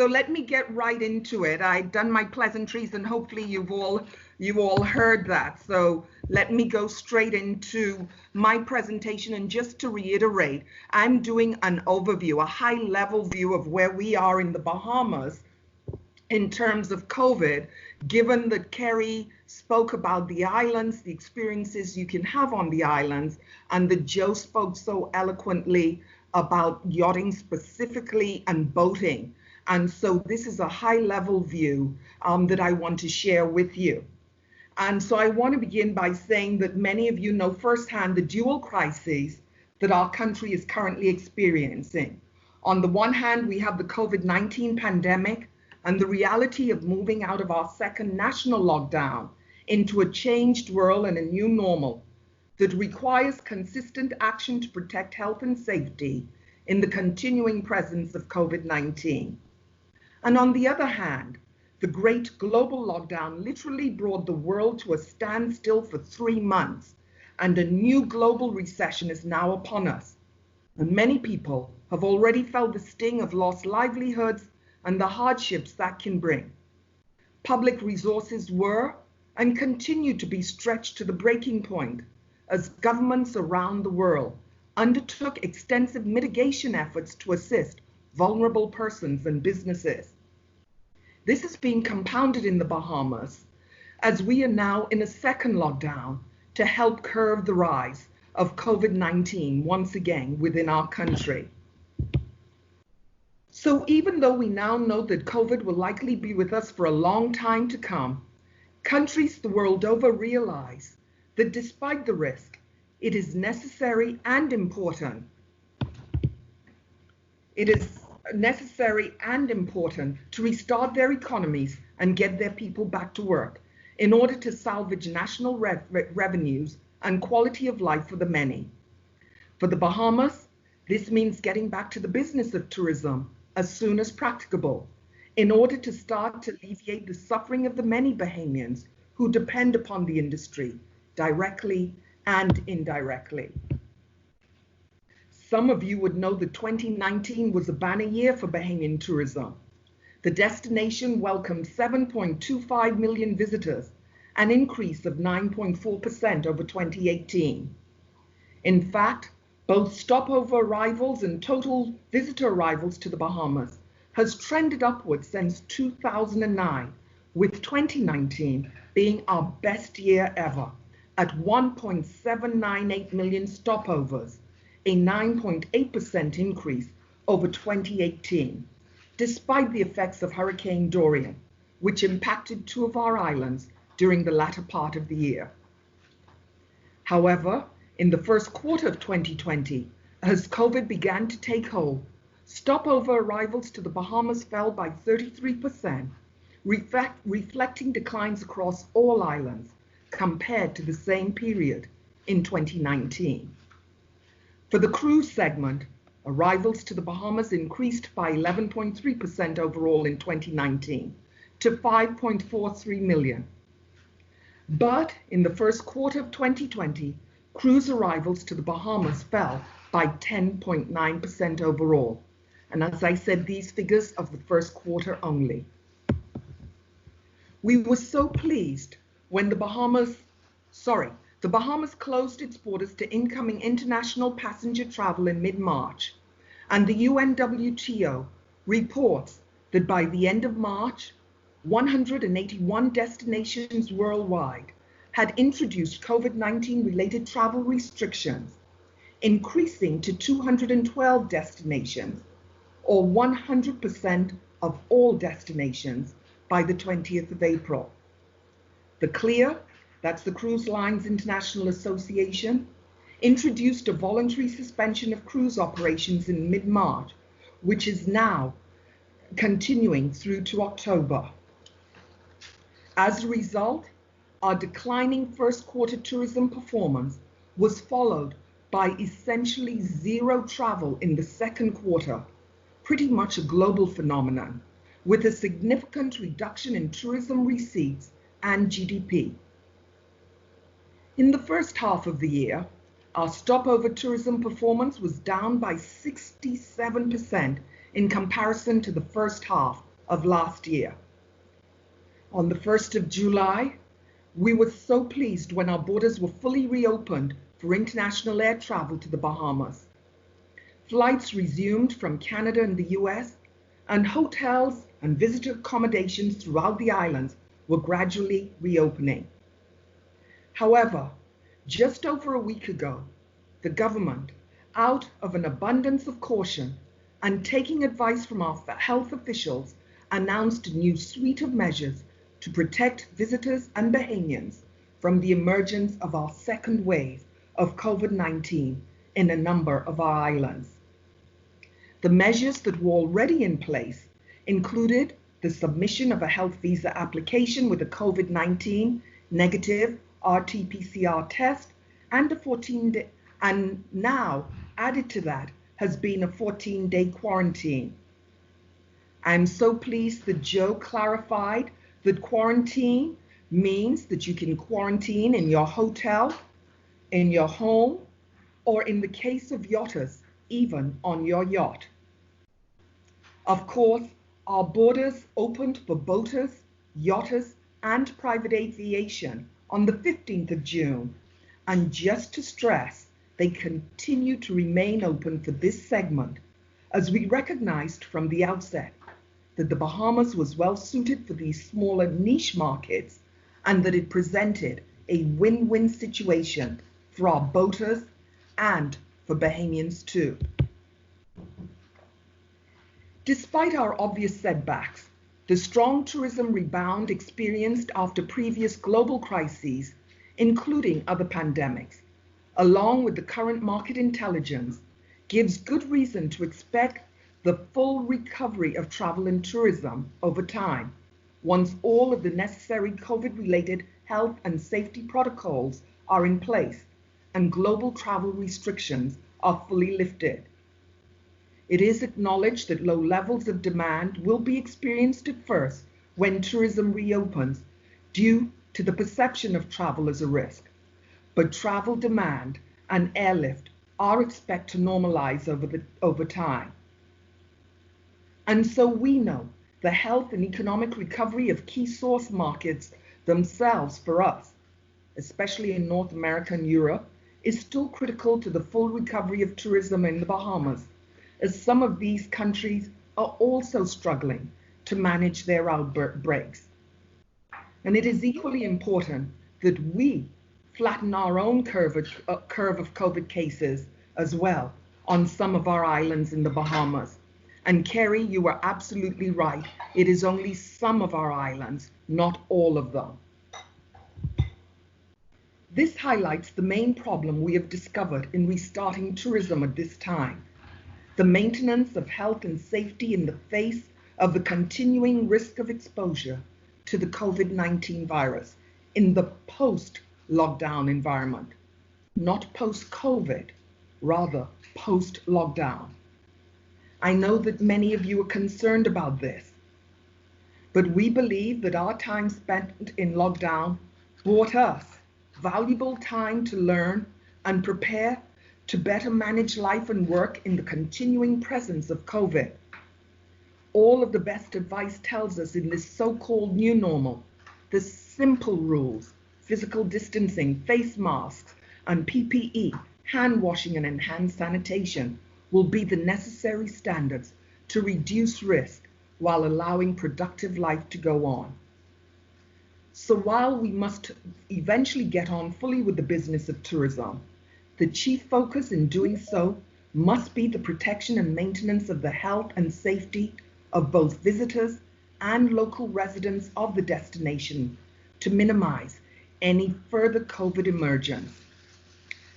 So let me get right into it. I've done my pleasantries and hopefully you all heard that. So let me go straight into my presentation. And just to reiterate, I'm doing an overview, a high level view of where we are in the Bahamas in terms of COVID, given that Kerry spoke about the islands, the experiences you can have on the islands, and that Joe spoke so eloquently about yachting specifically and boating. And so this is a high level view that I want to share with you. And so I want to begin by saying that many of you know firsthand the dual crises that our country is currently experiencing. On the one hand, we have the COVID-19 pandemic and the reality of moving out of our second national lockdown into a changed world and a new normal that requires consistent action to protect health and safety in the continuing presence of COVID-19. And on the other hand, the great global lockdown literally brought the world to a standstill for 3 months, and a new global recession is now upon us. And many people have already felt the sting of lost livelihoods and the hardships that can bring. Public resources were and continue to be stretched to the breaking point as governments around the world undertook extensive mitigation efforts to assist vulnerable persons and businesses. This is being compounded in the Bahamas as we are now in a second lockdown to help curb the rise of COVID-19 once again within our country. So even though we now know that COVID will likely be with us for a long time to come, countries the world over realize that despite the risk, it is necessary and important. It is necessary and important to restart their economies and get their people back to work in order to salvage national revenues and quality of life for the many. For the Bahamas, this means getting back to the business of tourism as soon as practicable, in order to start to alleviate the suffering of the many Bahamians who depend upon the industry directly and indirectly. Some of you would know that 2019 was a banner year for Bahamian tourism. The destination welcomed 7.25 million visitors, an increase of 9.4% over 2018. In fact, both stopover arrivals and total visitor arrivals to the Bahamas has trended upwards since 2009, with 2019 being our best year ever at 1.798 million stopovers, a 9.8% increase over 2018, despite the effects of Hurricane Dorian, which impacted 2 of our islands during the latter part of the year. However, in the first quarter of 2020, as COVID began to take hold, stopover arrivals to the Bahamas fell by 33%, reflecting declines across all islands compared to the same period in 2019. For the cruise segment, arrivals to the Bahamas increased by 11.3% overall in 2019 to 5.43 million. But in the first quarter of 2020, cruise arrivals to the Bahamas fell by 10.9% overall. And as I said, these figures of the first quarter only. We were so pleased when the Bahamas closed its borders to incoming international passenger travel in mid-March, and the UNWTO reports that by the end of March, 181 destinations worldwide had introduced COVID-19 related travel restrictions, increasing to 212 destinations, or 100% of all destinations by the 20th of April. The CLIA, that's the Cruise Lines International Association, introduced a voluntary suspension of cruise operations in mid-March, which is now continuing through to October. As a result, our declining first quarter tourism performance was followed by essentially zero travel in the second quarter, pretty much a global phenomenon, with a significant reduction in tourism receipts and GDP. In the first half of the year, our stopover tourism performance was down by 67% in comparison to the first half of last year. On the 1st of July, we were so pleased when our borders were fully reopened for international air travel to the Bahamas. Flights resumed from Canada and the US, and hotels and visitor accommodations throughout the islands were gradually reopening. However, just over a week ago, the government, out of an abundance of caution and taking advice from our health officials, announced a new suite of measures to protect visitors and Bahamians from the emergence of our second wave of COVID-19 in a number of our islands. The measures that were already in place included the submission of a health visa application with a COVID-19 negative RT-PCR test and a 14-day, and now added to that has been a 14-day quarantine. I'm so pleased that Joe clarified that quarantine means that you can quarantine in your hotel, in your home, or in the case of yachters, even on your yacht. Of course, our borders opened for boaters, yachters, and private aviation on the 15th of June. And just to stress, they continue to remain open for this segment, as we recognized from the outset that the Bahamas was well suited for these smaller niche markets and that it presented a win-win situation for our boaters and for Bahamians too. Despite our obvious setbacks, the strong tourism rebound experienced after previous global crises, including other pandemics, along with the current market intelligence, gives good reason to expect the full recovery of travel and tourism over time, once all of the necessary COVID-related health and safety protocols are in place and global travel restrictions are fully lifted. It is acknowledged that low levels of demand will be experienced at first when tourism reopens due to the perception of travel as a risk, but travel demand and airlift are expected to normalize over time. And so we know the health and economic recovery of key source markets themselves for us, especially in North America and Europe, is still critical to the full recovery of tourism in the Bahamas, as some of these countries are also struggling to manage their outbreaks. And it is equally important that we flatten our own curve of COVID cases as well on some of our islands in the Bahamas. And Kerry, you are absolutely right. It is only some of our islands, not all of them. This highlights the main problem we have discovered in restarting tourism at this time: the maintenance of health and safety in the face of the continuing risk of exposure to the COVID-19 virus in the post-lockdown environment. Not post-COVID, rather post-lockdown. I know that many of you are concerned about this, but we believe that our time spent in lockdown brought us valuable time to learn and prepare to better manage life and work in the continuing presence of COVID. All of the best advice tells us in this so-called new normal, the simple rules, physical distancing, face masks, and PPE, hand washing and enhanced sanitation will be the necessary standards to reduce risk while allowing productive life to go on. So while we must eventually get on fully with the business of tourism, the chief focus in doing so must be the protection and maintenance of the health and safety of both visitors and local residents of the destination to minimize any further COVID emergence.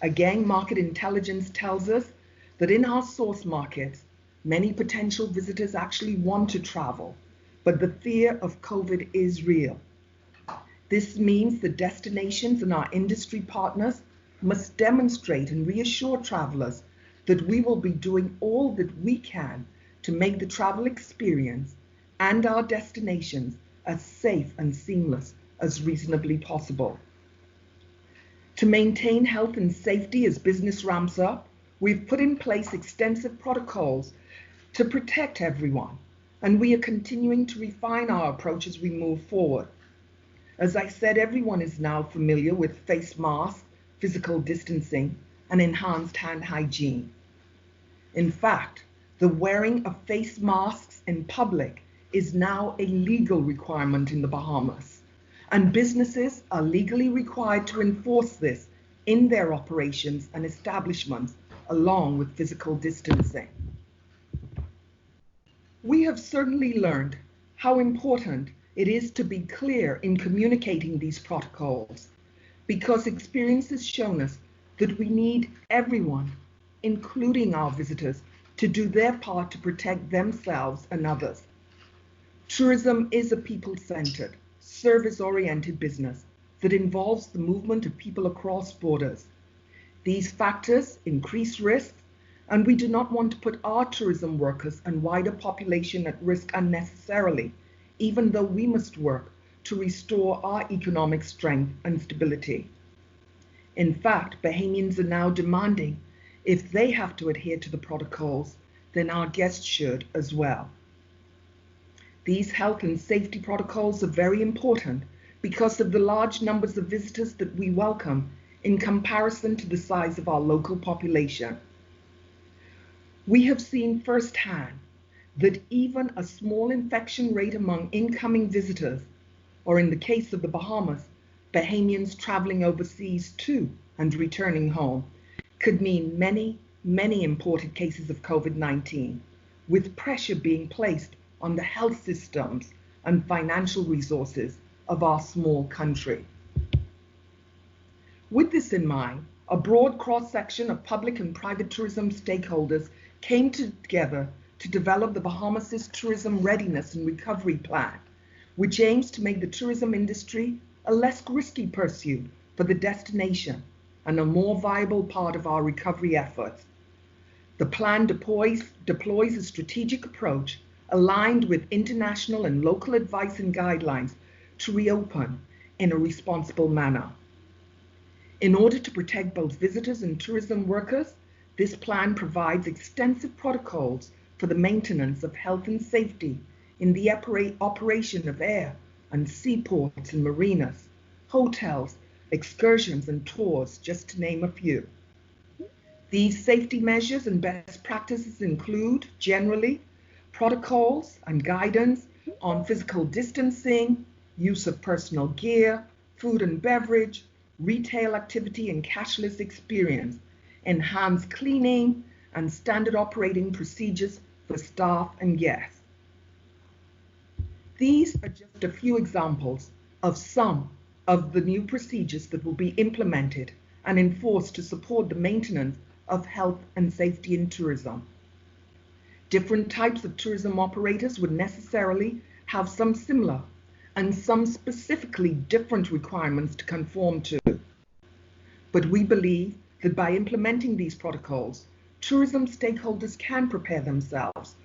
Again, market intelligence tells us that in our source markets, many potential visitors actually want to travel, but the fear of COVID is real. This means the destinations and our industry partners must demonstrate and reassure travelers that we will be doing all that we can to make the travel experience and our destinations as safe and seamless as reasonably possible. To maintain health and safety as business ramps up, we've put in place extensive protocols to protect everyone, and we are continuing to refine our approach as we move forward. As I said, everyone is now familiar with face masks, physical distancing, and enhanced hand hygiene. In fact, the wearing of face masks in public is now a legal requirement in the Bahamas, and businesses are legally required to enforce this in their operations and establishments, along with physical distancing. We have certainly learned how important it is to be clear in communicating these protocols, because experience has shown us that we need everyone, including our visitors, to do their part to protect themselves and others. Tourism is a people-centered, service-oriented business that involves the movement of people across borders. These factors increase risks, and we do not want to put our tourism workers and wider population at risk unnecessarily, even though we must work to restore our economic strength and stability. In fact, Bahamians are now demanding if they have to adhere to the protocols, then our guests should as well. These health and safety protocols are very important because of the large numbers of visitors that we welcome in comparison to the size of our local population. We have seen firsthand that even a small infection rate among incoming visitors, or in the case of the Bahamas, Bahamians traveling overseas to and returning home, could mean many, many imported cases of COVID-19, with pressure being placed on the health systems and financial resources of our small country. With this in mind, a broad cross-section of public and private tourism stakeholders came together to develop the Bahamas' Tourism Readiness and Recovery Plan, which aims to make the tourism industry a less risky pursuit for the destination and a more viable part of our recovery efforts. The plan deploys a strategic approach aligned with international and local advice and guidelines to reopen in a responsible manner. In order to protect both visitors and tourism workers, this plan provides extensive protocols for the maintenance of health and safety in the operation of air and seaports and marinas, hotels, excursions and tours, just to name a few. These safety measures and best practices include, generally, protocols and guidance on physical distancing, use of personal gear, food and beverage, retail activity and cashless experience, enhanced cleaning, and standard operating procedures for staff and guests. These are just a few examples of some of the new procedures that will be implemented and enforced to support the maintenance of health and safety in tourism. Different types of tourism operators would necessarily have some similar and some specifically different requirements to conform to. But we believe that by implementing these protocols, tourism stakeholders can prepare themselves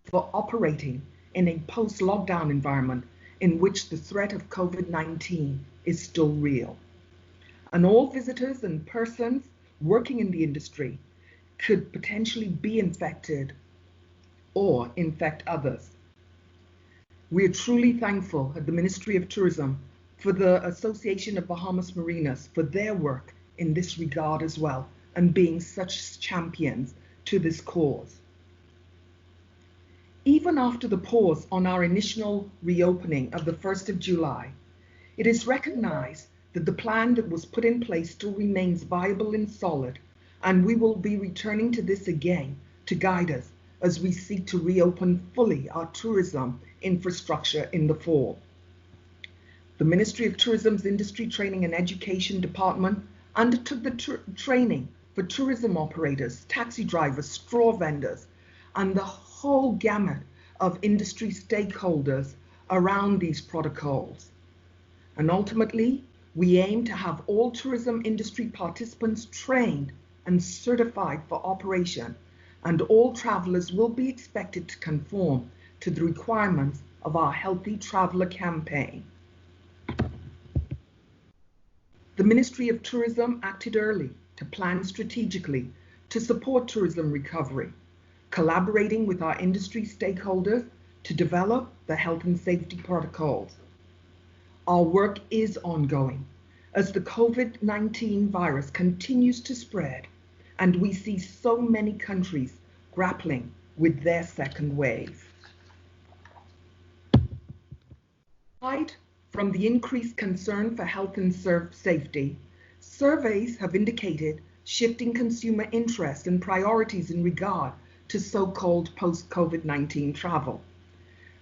for operating in a post-lockdown environment in which the threat of COVID-19 is still real. And all visitors and persons working in the industry could potentially be infected or infect others. We are truly thankful at the Ministry of Tourism for the Association of Bahamas Marinas for their work in this regard as well, and being such champions to this cause. Even after the pause on our initial reopening of the 1st of July, it is recognized that the plan that was put in place still remains viable and solid, and we will be returning to this again to guide us as we seek to reopen fully our tourism infrastructure in the fall. The Ministry of Tourism's Industry Training and Education Department undertook the training for tourism operators, taxi drivers, straw vendors, and the whole gamut of industry stakeholders around these protocols. And ultimately, we aim to have all tourism industry participants trained and certified for operation, and all travelers will be expected to conform to the requirements of our Healthy Traveler campaign. The Ministry of Tourism acted early to plan strategically to support tourism recovery, collaborating with our industry stakeholders to develop the health and safety protocols. Our work is ongoing as the COVID-19 virus continues to spread and we see so many countries grappling with their second wave. Aside from the increased concern for health and safety, surveys have indicated shifting consumer interest and priorities in regard to so-called post-COVID-19 travel.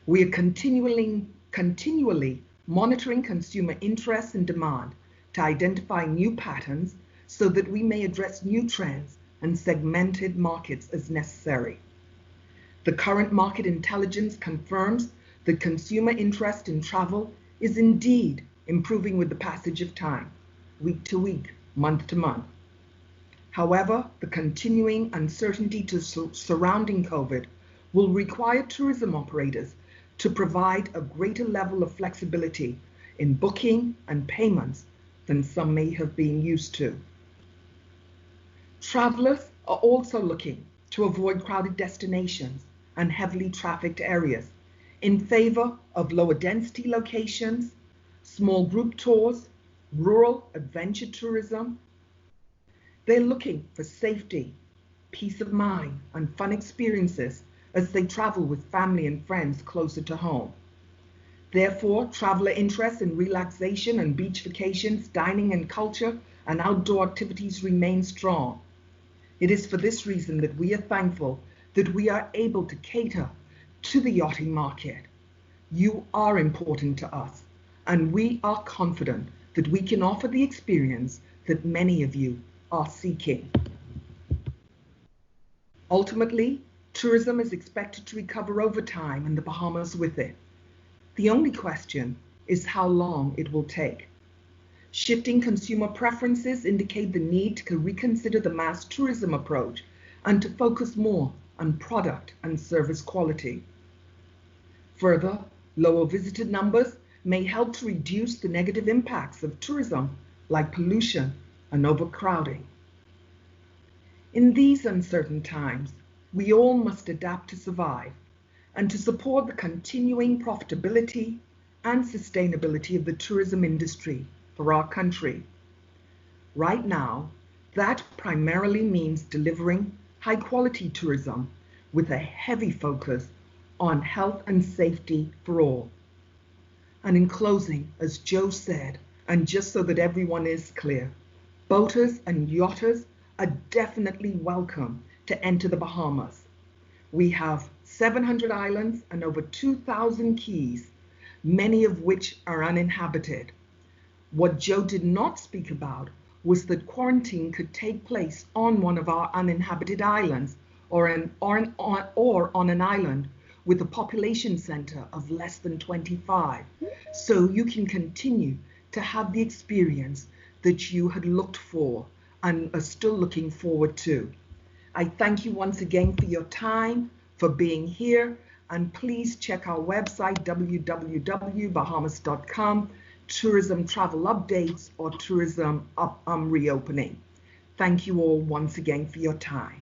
We are continually monitoring consumer interest and demand to identify new patterns so that we may address new trends and segmented markets as necessary. The current market intelligence confirms that consumer interest in travel is indeed improving with the passage of time, week to week, month to month. However, the continuing uncertainty surrounding COVID will require tourism operators to provide a greater level of flexibility in booking and payments than some may have been used to. Travelers are also looking to avoid crowded destinations and heavily trafficked areas in favor of lower density locations, small group tours, rural adventure tourism. They're looking for safety, peace of mind, and fun experiences as they travel with family and friends closer to home. Therefore, traveler interest in relaxation and beach vacations, dining and culture, and outdoor activities remain strong. It is for this reason that we are thankful that we are able to cater to the yachting market. You are important to us, and we are confident that we can offer the experience that many of you are seeking. Ultimately, tourism is expected to recover over time and the Bahamas with it. The only question is how long it will take. Shifting consumer preferences indicate the need to reconsider the mass tourism approach and to focus more on product and service quality. Further, lower visitor numbers may help to reduce the negative impacts of tourism like pollution and overcrowding. In these uncertain times, we all must adapt to survive and to support the continuing profitability and sustainability of the tourism industry for our country. Right now, that primarily means delivering high-quality tourism with a heavy focus on health and safety for all. And in closing, as Joe said, and just so that everyone is clear, boaters and yachters are definitely welcome to enter the Bahamas. We have 700 islands and over 2,000 keys, many of which are uninhabited. What Joe did not speak about was that quarantine could take place on one of our uninhabited islands or on an island with a population center of less than 25, so you can continue to have the experience that you had looked for and are still looking forward to. I thank you once again for your time, for being here, and please check our website, www.bahamas.com, tourism travel updates or tourism reopening. Thank you all once again for your time.